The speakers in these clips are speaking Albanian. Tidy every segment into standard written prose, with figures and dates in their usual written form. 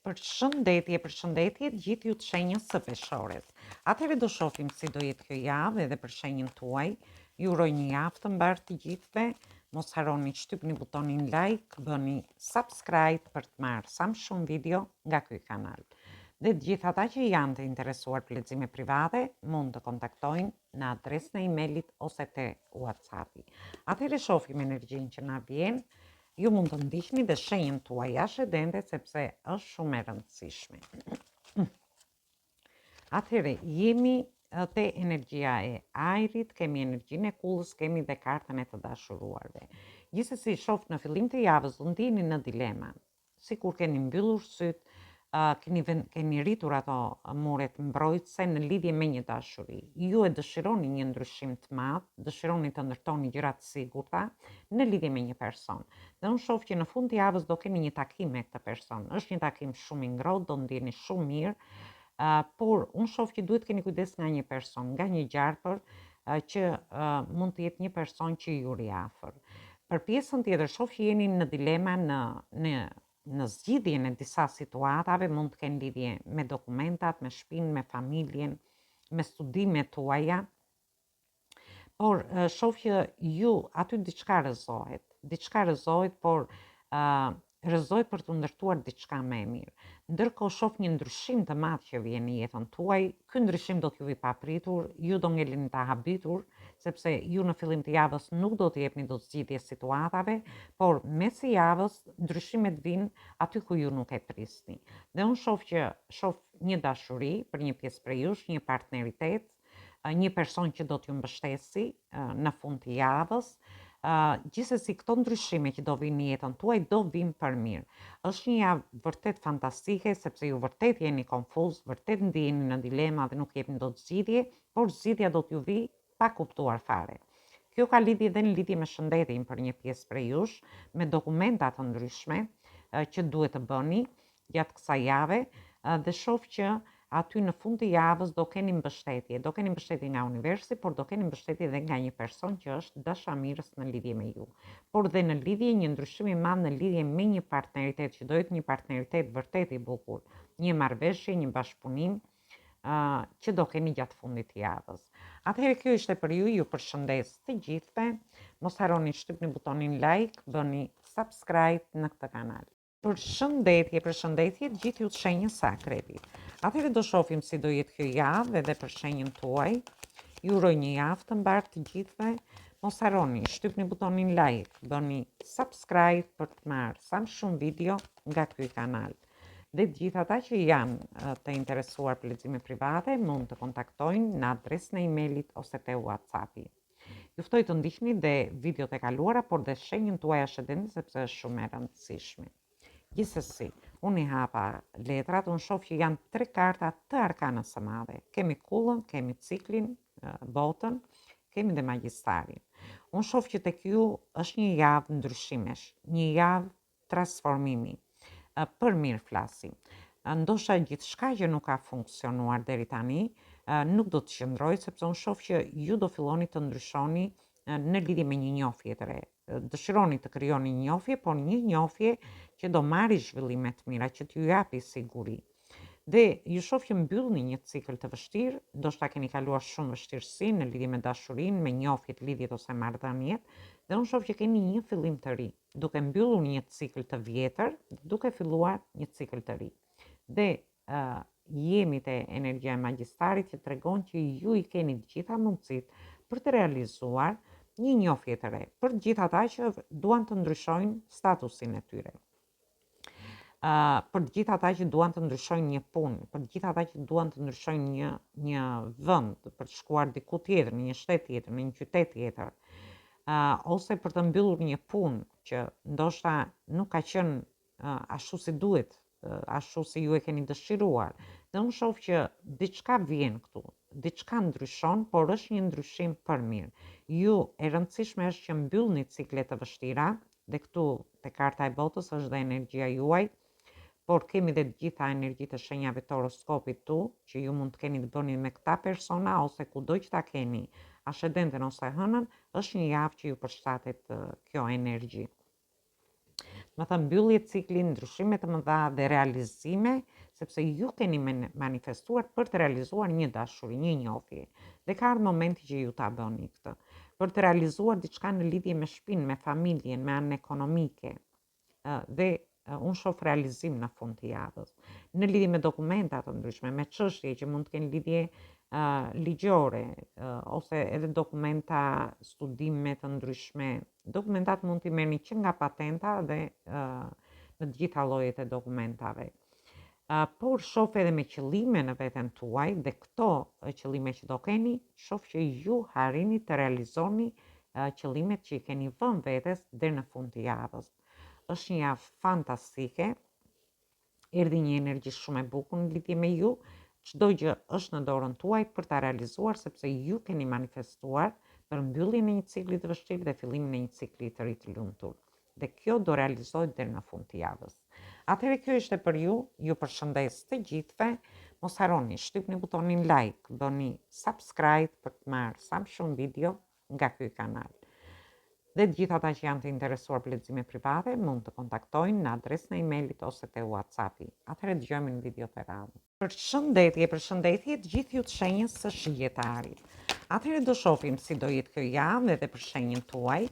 Përshëndetje gjithë ju të shenjës së peshores. Atëherë do shohim si do jetë kjo javë edhe për shenjën tuaj. Ju uroj një javë të mbarë të gjithëve. Mos harroni shtypni butonin like, bëni subscribe për të marrë sa më shumë video nga ky kanal. Dhe të gjithë ata që janë të interesuar për lexime private, mund të kontaktojnë në adresën e emailit ose te WhatsAppi. Atëherë shohim energjinë që na vjen. Ju mund të ndiqni dhe shenjën tuaj ascendente sepse është shumë e rëndësishme. Atëherë jemi te energjia e ajrit, kemi energjinë e kullës, kemi dhe kartën e të dashuruarve. Gjithsesi shoh në fillim të javës do ndiheni në dilema. Sikur keni mbyllur syt, keni rritur ato muret mbrojtëse në lidhje me një dashuri. Ju e dëshironi një ndryshim të madh, dëshironi të ndërtoni gjëra të sigurta në lidhje me një person. Dhe unë shoh që në fund të javës do keni një takim me këtë person. Është një takim shumë i ngrohtë, do ndiheni shumë mirë, por unë shoh që duhet keni kujdes nga një person, nga një gjarpër që mund të jetë një person që ju ri afër. Për pjesën tjetër shoh që jeni në dilema në zgjidhjen e disa situatave, mund të kenë lidhje me dokumentat, me shtëpinë, me familjen, me studimet tuaja. Por shoh që ju aty diçka rrëzohet, por rrëzohet për të ndërtuar diçka më e mirë. Ndërkohë shoh një ndryshim të madh që vjen në jetën tuaj. Ky ndryshim do t'ju vi papritur, ju do ngeleni të habitur, sepse ju në fillim të javës nuk do të jepni dot zgjidhje situatave, por mes së javës ndryshimet vijnë aty ku ju nuk e prisni. Dhe unë shoh një dashuri për një pjesë prej jush, një partneritet, një person që do t'ju mbështesi në fund të javës. Gjithsesi këto ndryshime që do vinë në jetën tuaj do vinë për mirë. Është një javë vërtet fantastike sepse ju vërtet jeni konfuz, vërtet ndiheni në dilema dhe nuk jepni dot zgjidhje, por zgjidhja do t'ju vi pa kuptuar fare. Kjo ka lidhje dhe në lidhje me shëndetin për një pjesë prej jush, me dokumenta të ndryshme që duhet të bëni gjatë kësaj jave, dhe shoh që aty në fund të javës do keni mbështetje nga universi, por do keni mbështetje edhe nga një person që është dashamirës në lidhje me ju. Por dhe në lidhje një ndryshim i madh në lidhje me një partneritet që do jetë një partneritet vërtet i bukur, një marrëveshje, një bashkëpunim që do keni gjatë fundit të javës. Atëherë kjo ishte për ju përshëndes të gjithëve. Mos harroni shtypni butonin like, bëni subscribe në këtë kanal. Përshëndetje gjithë ju të shenjës së Akrepit. Atëherë do shohim si do jetë kjo javë edhe për shenjën tuaj. Ju uroj një javë të mbarë të gjithëve. Mos harroni shtypni butonin like, bëni subscribe për të marrë sa më shumë video nga ky kanal. Dhe të gjithë ata që janë të interesuar për lexime private mund të kontaktojnë në adresën e emailit ose te WhatsAppi. Ju ftoj të ndiqni dhe videot e kaluara, por dhe shenjën tuaj ascendente sepse është shumë e rëndësishme. Gjithsesi, unë i hapa letrat, unë shoh që janë 3 karta të arkanës së madhe. Kemi kullën, kemi ciklin, botën, kemi dhe magjistarin. Unë shoh që tek ju është një javë ndryshimesh, një javë transformimi. Për mirë flasim. Ndoshta gjithçka që nuk ka funksionuar deri tani nuk do të qëndrojë, sepse unë shoh që ju do filloni të ndryshoni në lidhje me një njohje të re. Dëshironi të krijoni një njohje, por një njohje që do marrë zhvillime të mira, që t'ju japi siguri. Dhe ju shoh që mbyllni një cikël të vështirë, ndoshta keni kaluar shumë vështirësi në lidhje me dashurinë, me njohjet, lidhjet ose marrëdhëniet, dhe unë shoh që keni një fillim të ri, duke mbyllur një cikël të vjetër, duke filluar një cikël të ri. Dhe jemi te energjia e magjistarit që tregon që ju i keni të gjitha mundësitë për të realizuar një njohje të re, për të gjithë ata që duan të ndryshojnë statusin e tyre. Për të gjithë ata që duan të ndryshojnë një punë, për të gjithë ata që duan të ndryshojnë një vend, për të shkuar diku tjetër, në një shtet tjetër, në një qytet tjetër, ose për të mbyllur një punë që ndoshta nuk ka qenë ashtu si duhet, ashtu si ju e keni dëshiruar. Dhe unë shoh që diçka vjen këtu, diçka ndryshon, por është një ndryshim për mirë. Ju e rëndësishme është që mbyllni cikle të vështira, dhe këtu te karta e botës është dhe energjia juaj, por kemi dhe të gjitha energjitë e shenjave të horoskopit tu, që ju mund të keni të bëni me këta persona, ose kudo që ta keni, ascendenten ose hënën, është një javë që ju përshtatet kjo energji. më thënë mbyllje cikli, ndryshime të mëdha dhe realizime, sepse ju keni manifestuar për të realizuar një dashuri, një njohje. Dhe ka ardhur momenti që ju ta bëni këtë. Për të realizuar diçka në lidhje me shtëpinë, me familjen, me anën ekonomike. Dhe unë shoh realizim në fund të javës. Në lidhje me dokumenta të ndryshme, me çështje që mund të kenë lidhje ligjore, ose edhe dokumenta, studime të ndryshme. Dokumentat mund t'i merrni që nga patenta dhe në të gjitha llojet e dokumentave. Por shoh edhe me qëllime në veten tuaj dhe këto qëllime që do keni, shoh që ju harrini të realizoni qëllimet që i keni vënë vetes deri në fund të javës. Është një javë fantastike, erdhi një energji shumë e bukur në lidhje me ju, çdo gjë është në dorën tuaj për ta realizuar sepse ju keni manifestuar për mbylljen e një cikli të vështirë dhe fillimin e një cikli të ri të lumtur. Dhe kjo do realizohet deri në fund të javës. Atëherë kjo ishte për ju, ju përshëndes të gjithëve, mos harroni, shtypni butonin like, bëni subscribe për të marrë sa më shumë video nga ky kanal. Dhe të gjithë ata që janë të interesuar për lexime private mund të kontaktojnë në adresën e emailit ose te WhatsAppi. Atëherë dëgjojmë në video të radhë. Përshëndetje të gjithë ju të shenjës së Shigjellarit. Atëherë do shohim si do jetë kjo javë edhe për shenjën tuaj.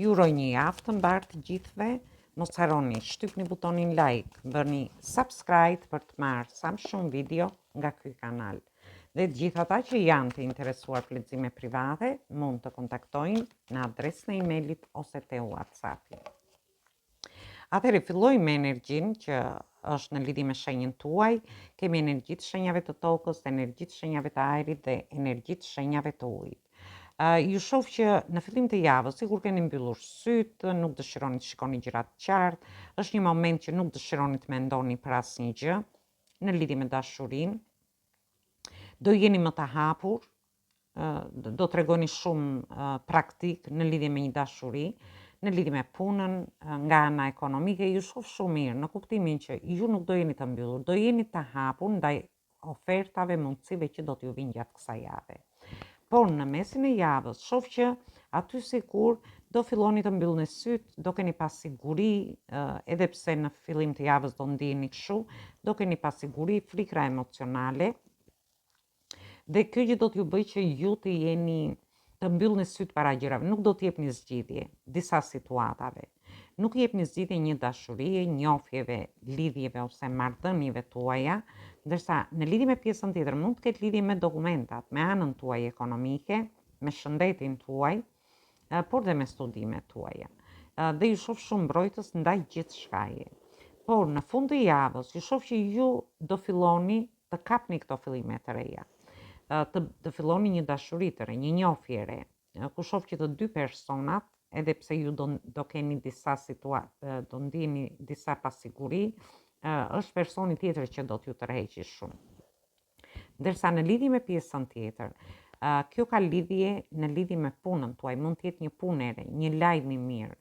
Ju uroj një javë të mbarë të gjithëve. Mos harroni, shtypni butonin like, bëni subscribe për të marrë sa më shumë video nga ky kanal. Dhe të gjithë ata që janë të interesuar për lexime private mund të kontaktojnë në adresën e emailit ose te WhatsAppi. Atëherë fillojmë me energjinë që është në lidhje me shenjën tuaj. Kemi energji të shenjave të tokës, energji të shenjave të ajrit dhe energji të shenjave të ujit. Ju shoh që në fillim të javës, sikur keni mbyllur sytë, nuk dëshironi të shikoni gjëra të qartë, është një moment që nuk dëshironi të mendoni për asnjë gjë në lidhje me dashurinë. Do jeni më të hapur, do të regoni shumë praktik në lidhje me një dashuri, në lidhje me punën, nga ana ekonomike, ju shoh shumë mirë, në kuptimin që ju nuk do jeni të mbyllur, do jeni të hapur ndaj ofertave, mundësive që do t'ju vinë gjatë kësaj jave. Por në mesin e javës, shoh që aty sikur do filloni të mbyllni sytë, do keni pas siguri, edhe pse në fillim të javës do ndiheni kështu, do keni pas siguri, frikra emocionale. Dhe kjo gjë do t'ju bëj që ju të jeni të mbyllni sytë para gjërave, nuk do t'jepni zgjidhje disa situatave. Nuk jepni zgjidhje një dashurie, njohjeve, lidhjeve ose marrëdhënieve tuaja, ndërsa në lidhje me pjesën tjetër mund të ketë lidhje me dokumentat, me anën tuaj ekonomike, me shëndetin tuaj, por dhe me studimet tuaja. Dhe ju shoh shumë mbrojtës ndaj gjithçkaje. Por në fund të javës, ju shoh që ju do filloni të kapni këto fillime të reja. Të filloni një dashuri të re, një njohje re, ku shoh që të dy personat, edhe pse ju do keni disa do ndiheni disa pasiguri, është personi tjetër që do t'ju tërheqë shumë. Ndërsa në lidhje me pjesën tjetër, kjo ka lidhje në lidhje me punën tuaj, mund të jetë një punë re, një lajm i mirë,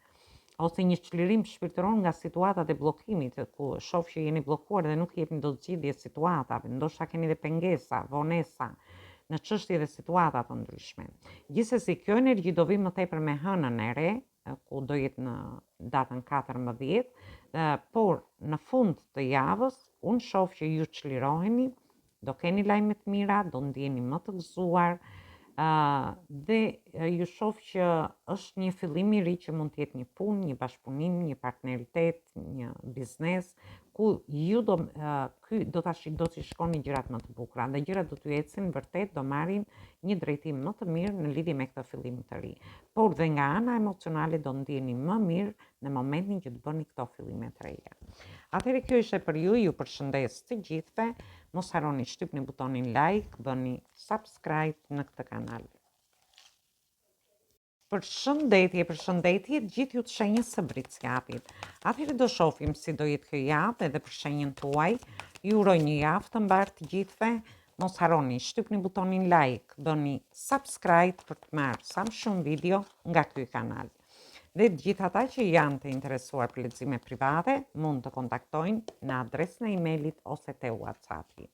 ose një çlirim shpirtëror nga situatat e bllokimit, ku shoh që jeni bllokuar dhe nuk jepni dot zgjidhje situatave, ndoshta keni dhe pengesa, vonesa në çështje dhe situata të ndryshme. Gjithsesi, kjo energji do vi më tepër me hënën e re, ku do jetë në datën 14, por në fund të javës, unë shoh që ju çliroheni, do keni lajme të mira, do ndjeni më të gëzuar, dhe ju shoh që është një fillim i ri që mund të jetë një punë, një bashkëpunim, një partneritet, një biznes, ku ju do t'i shkoni gjërat më të bukura dhe gjërat do t'ju ecin vërtet, do marrin një drejtim më të mirë në lidhje me këtë fillim të ri. Por dhe nga ana emocionale do ndjeni më mirë në momentin që të bëni këto fillime të reja. Atëherë kjo ishte për ju përshëndes të gjithëve. Mos harroni, shtypni butonin like, bëni subscribe në këtë kanal. Përshëndetje të gjithë ju të shenjës së Vricjapit. Atëherë do shohim si do jetë kjo javë edhe për shenjën tuaj. Ju uroj një javë të mbarë të gjithëve. Mos harroni, shtypni butonin like, bëni subscribe për të marrë sa më shumë video nga ky kanal. Dhe të gjithë ata që janë të interesuar për lexime private mund të kontaktojnë në adresën e emailit ose te WhatsAppi.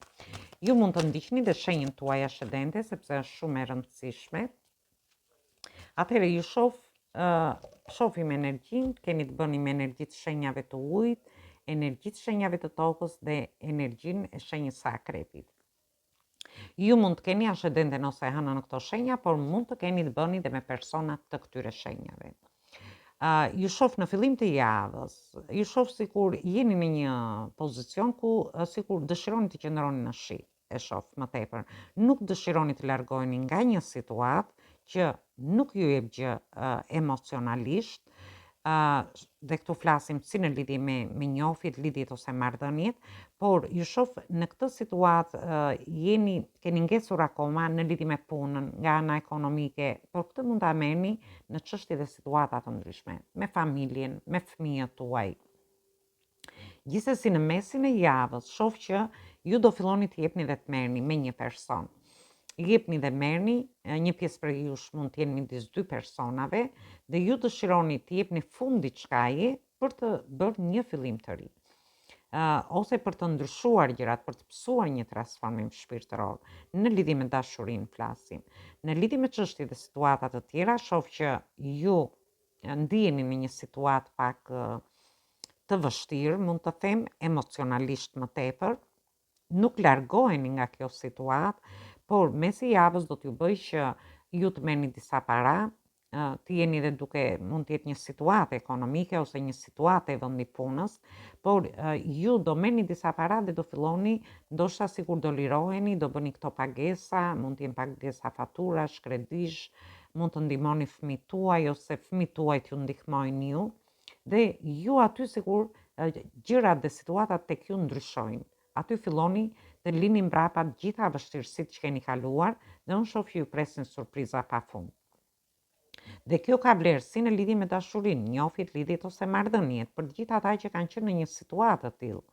Ju mund të ndiqni dhe shenjën tuaj ascendente sepse është shumë e rëndësishme. Atëherë ju shoh shohim energjinë, keni të bëni me energjitë shenjave të ujit, energjitë shenjave të tokës dhe energjinë e shenjës së akrepit. Ju mund të keni ascendenten ose hënën në këto shenja, por mund të keni të bëni dhe me persona të këtyre shenjave. Ju shoh në fillim të javës, ju shoh sikur jeni në një pozicion ku sikur dëshironi të qëndroni në shi, e shoh më tepër. Nuk dëshironi të largoheni nga një situatë që nuk ju jep gjë emocionalisht, dhe këtu flasim si në lidhje me njohjet, lidhjet ose marrëdhëniet, por ju shoh në këtë situatë keni ngesur akoma në lidhje me punën, nga ana ekonomike, por këtë mund ta merrni në çështje dhe situata të ndryshme, me familjen, me fëmijët tuaj. Gjithsesi në mesin e javës shoh që ju do filloni të jepni dhe të merrni me një person. Jepni dhe merrni, një pjesë për jush mund të jenë midis dy personave dhe ju dëshironi të jepni fund diçkaje për të bërë një fillim të ri. Ose për të ndryshuar gjërat, për të pësuar një transformim shpirtëror. Në lidhje me dashurinë flasim. Në lidhje me çështje dhe situata të tjera, shoh që ju ndiheni në një situatë pak të vështirë, mund të them, emocionalisht më tepër, nuk largoheni nga kjo situatë, por mesi javës do t'ju bëj që ju të merrni disa para, të jeni dhe mund të jetë një situatë ekonomike ose një situatë e vendi punës, por ju do merrni disa para dhe do filloni, ndoshta sikur do liroheni, do bëni këto pagesa, mund të jenë pagesa faturash, kredish, mund të ndihmoni fëmijët tuaj ose fëmijët tuaj t'ju ndihmojnë ju, dhe ju aty sikur gjërat dhe situatat tek ju ndryshojnë. Aty filloni të lini mbrapa gjitha vështirësitë që keni kaluar dhe unë shoh ju presin surpriza pafund. Dhe kjo ka vlerë si në lidhje me dashurinë, njohjet, lidhjet ose marrëdhëniet, për të gjithë ata që kanë qenë në një situatë të tillë.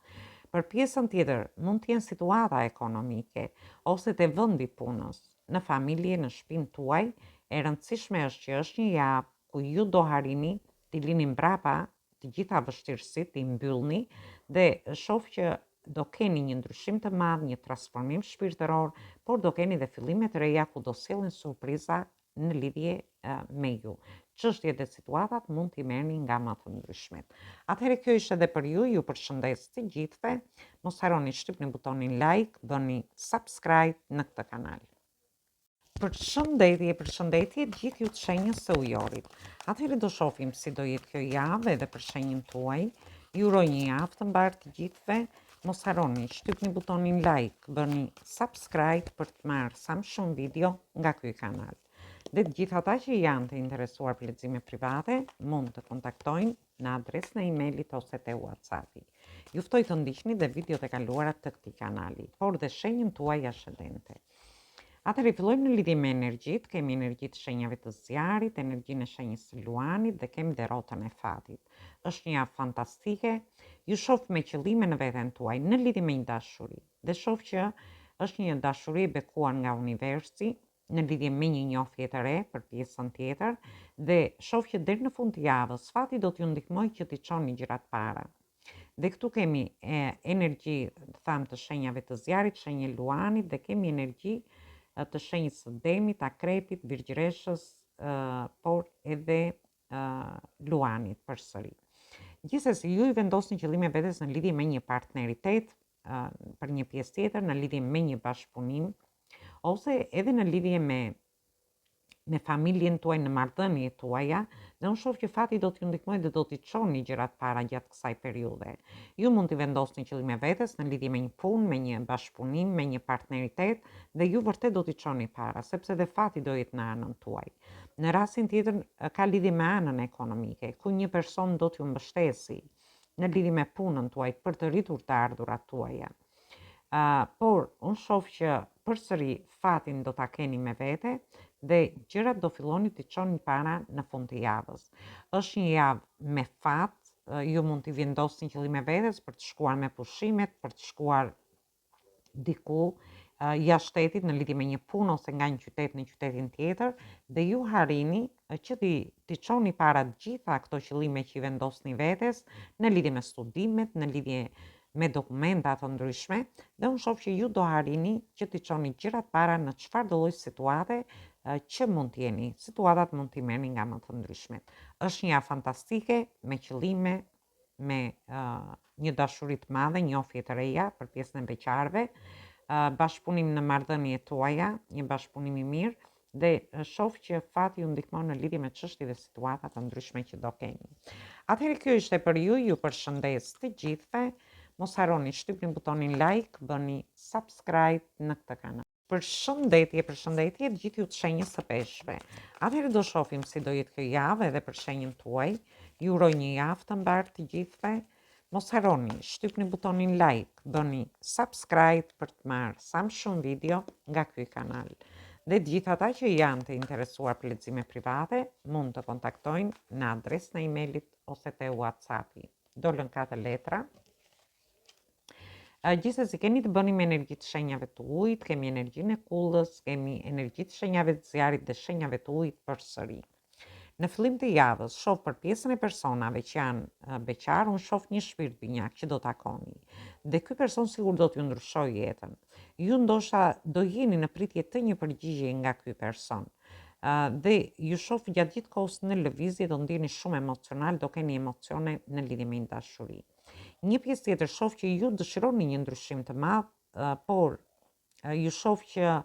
Për pjesën tjetër, mund të jenë situata ekonomike ose te vendi punës, në familje, në shtëpinë tuaj, e rëndësishme është që është një javë ku ju do harini të lini mbrapa të gjitha vështirësitë, të mbyllni dhe shoh që do keni një ndryshim të madh, një transformim shpirtëror, por do keni dhe fillime të reja ku do sjellin surpriza në lidhje me ju. Çështjet dhe situatat mund t'i merrni nga më të ndryshmet. Atëherë kjo ishte edhe për ju, ju përshëndes të gjithëve. Mos harroni shtypni butonin like, bëni subscribe në këtë kanal. Përshëndetje gjithë ju të shenjës së ujorit. Atëherë do shohim si do jetë kjo javë edhe për shenjën tuaj. Ju uroj një javë të mbar të gjithëve. Mos harroni, shtypni butonin like, bëni subscribe për të marrë sa më shumë video nga ky kanal. Dhe të gjithë ata që janë të interesuar për lexime private, mund të kontaktojnë në adresën e emailit ose te WhatsAppi. Ju ftoj të ndiqni dhe videot e kaluara të këtij kanali, por dhe shenjën tuaj ascendente. Atëherë fillojmë në lidhje me energjitë, kemi energjitë shenjave të zjarit, energjinë e shenjës së luanit dhe kemi dhe rrotën e fatit. Është një javë fantastike, ju shoh me qëllime në veten tuaj në lidhje me një dashuri. Dhe shoh që është një dashuri e bekuar nga universi në lidhje me një njohje të re për pjesën tjetër dhe shoh që deri në fund të javës fati do t'ju ndihmojë që t'i çoni gjërat para. Dhe këtu kemi energji, të shenjave të zjarit, shenjë luanit dhe kemi energji të shenjës së demit, akrepit, virgjëreshës, por edhe luanit përsëri. Gjithsesi, ju I vendosni qëllime vetes në lidhje me një partneritet, për një pjesë tjetër, në lidhje me një bashkëpunim, ose edhe në lidhje me familjen tuaj, në marrëdhëniet tuaja, dhe unë shoh që fati do t'ju ndihmojë dhe do t'i çoni gjërat para gjatë kësaj periudhe. Ju mund t'i vendosni qëllime vetes në lidhje me një punë, me një bashkëpunim, me një partneritet dhe ju vërtet do t'i çoni para, sepse dhe fati do jetë në anën tuaj. Në rastin tjetër ka lidhje me anën ekonomike, ku një person do t'ju mbështesi në lidhje me punën tuaj për të rritur të ardhurat tuaja. Por unë shoh që përsëri fatin do ta keni me vete dhe gjërat do filloni t'i çoni para në fund të javës. Është një javë me fat, ju mund t'i vendosni qëllime vetes për të shkuar me pushimet, për të shkuar diku jashtë shtetit në lidhje me një punë ose nga një qytet në qytetin tjetër dhe ju harrini që t'i çoni para të gjitha këto qëllime që I vendosni vetes në lidhje me studimet, në lidhje me dokumenta të ndryshme dhe unë shoh që ju do harrini që t'i çoni gjërat para në çfarëdo lloj situate që mund t'jeni, situatat mund t'i merrni nga më të ndryshmet. Është një javë fantastike, me qëllime, me një dashuri të madhe, njofje të reja për pjesën e beqarëve, bashkëpunim në marrëdhëniet tuaja, një bashkëpunim i mirë, dhe shoh që fati ju ndihmon në lidhje me çështje dhe situata të ndryshme që do keni. Atëherë kjo ishte për ju përshëndes të gjithëve. Mos harroni shtypni butonin like, bëni subscribe në këtë kanal. Përshëndetje të gjithë ju të shenjës së peshqve. Atëherë do shohim si do jetë kjo javë edhe për shenjën tuaj. Ju uroj një javë të mbarë të gjithëve. Mos harroni, shtypni butonin like, bëni subscribe për të marrë sa më shumë video nga ky kanal. Dhe të gjithë ata që janë të interesuar për lexime private, mund të kontaktojnë në adresën e emailit ose te WhatsAppi. Dolën 4 letra. Gjithsesi keni të bëni me energji të shenjave të ujit, kemi energjinë e kullës, kemi energji të shenjave të zjarit dhe shenjave të ujit përsëri. Në fillim të javës, shoh për pjesën e personave që janë beqar, unë shoh një shpirt binjak që do takoni. Dhe ky person sigur do t'ju ndryshojë jetën. Ju ndoshta do jeni në pritje të një përgjigje nga ky person. Dhe ju shoh gjatë gjithë kohës në lëvizje, do ndjeni shumë emocional, do keni emocione në lidhje me një dashuri. Një pjesë tjetër shoh që ju dëshironi një ndryshim të madh, por ju shoh që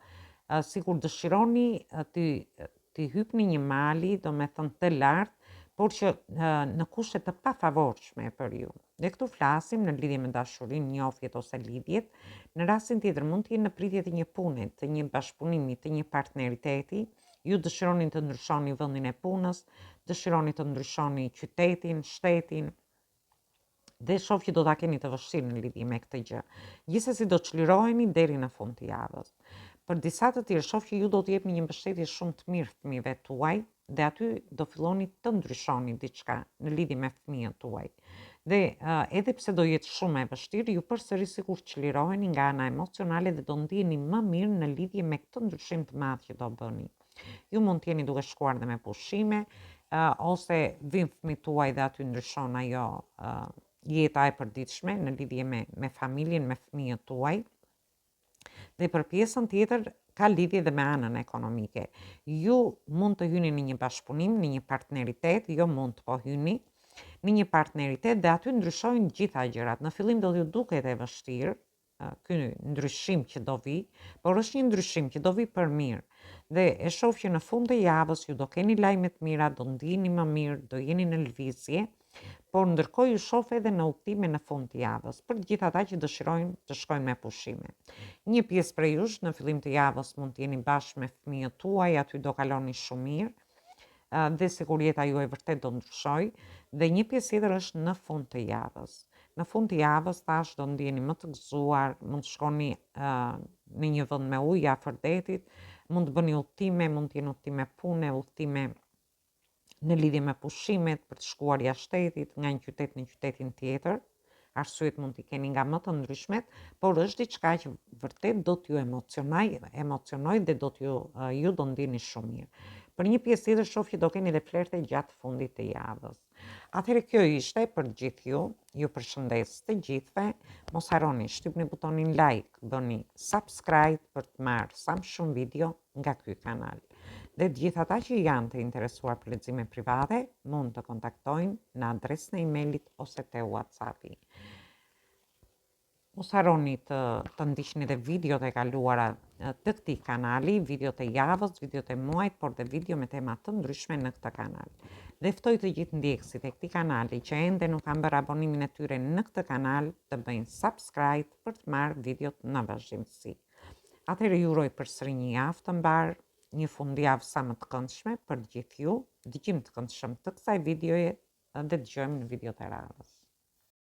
sikur dëshironi të hypni një mali, do me thënë të lartë, por që në kushte të pafavorshme për ju. Dhe këtu flasim në lidhje me dashurinë, njofjet ose lidhjet. Në rastin tjetër mund të jeni në pritje të një pune, të një bashkëpunimi, të një partneriteti. Ju dëshironi të ndryshoni vendin e punës, dëshironi të ndryshoni qytetin, shtetin, dhe shoh që do ta keni të vështirë në lidhje me këtë gjë. Gjithsesi do çliroheni deri në fund të javës. Për disa të tjerë shoh që ju do të jepni një mbështetje shumë të mirë fëmijëve tuaj dhe aty do filloni të ndryshoni diçka në lidhje me fëmijët tuaj. Dhe edhe pse do jetë shumë e vështirë, ju përsëri sikur çliroheni nga ana emocionale dhe do ndiheni më mirë në lidhje me këtë ndryshim të madh që do bëni. Ju mund të jeni duke shkuar dhe me pushime, ose vin fëmijët tuaj dhe aty ndryshon ajo jeta e përditshme në lidhje me familjen, me fëmijët tuaj. Dhe për pjesën tjetër ka lidhje dhe me anën ekonomike. Ju mund të hyni në një bashkëpunim, në një partneritet, jo mund të po hyni në një partneritet dhe aty ndryshojnë gjitha gjërat. Në fillim do t'ju duket e vështirë ky ndryshim që do vi, por është një ndryshim që do vi për mirë. Dhe e shoh që në fund të javës ju do keni lajme të mira, do ndiheni më mirë, do jeni në lëvizje. Por ndërkohë ju shoh edhe në udhtime në fund të javës, për të gjithë ata që dëshirojnë të shkojnë me pushime. Një pjesë prej jush në fillim të javës mund të jeni bashkë me fëmijët tuaj, aty do kaloni shumë mirë, dhe sikur jeta juaj vërtet do ndryshojë, dhe një pjesë tjetër është në fund të javës. Në fund të javës tash do ndjeni më të gëzuar, mund të shkoni në një vend me ujë afër detit, mund të bëni udhtime, mund të jenë udhtime pune, udhtime në lidhje me pushimet, për të shkuar jashtë shtetit, nga një qytet në qytetin tjetër. Arsyet mund t'i keni nga më të ndryshmet, por është diçka që vërtet do t'ju emocionoj dhe ju do ndjeni shumë mirë. Për një pjesë tjetër shoh që do keni dhe flerte gjatë fundit të javës. Atëherë kjo ishte për gjithë ju përshëndes të gjithëve. Mos harroni, shtypni butonin like, bëni subscribe për të marrë sa më shumë video nga ky kanal. Dhe gjithë ata që janë të interesuar për lexime private, mund të kontaktojnë në adresën e emailit ose te WhatsAppi. Mos harroni të ndiqni edhe videot e kaluara të këtij kanali, videot e javës, videot e muajit, por dhe video me tema të ndryshme në këtë kanal. Dhe ftoj të gjithë ndjekësit e këtij kanali që ende nuk kanë bërë abonimin e tyre në këtë kanal të bëjnë subscribe për të marrë videot në vazhdimsi. Atëherë ju uroj përsëri një javë të mbarë, një fundjavë sa më të këndshme për gjithë ju, dëgjim të këndshëm të kësaj videoje dhe dëgjojmë në videot e radhës.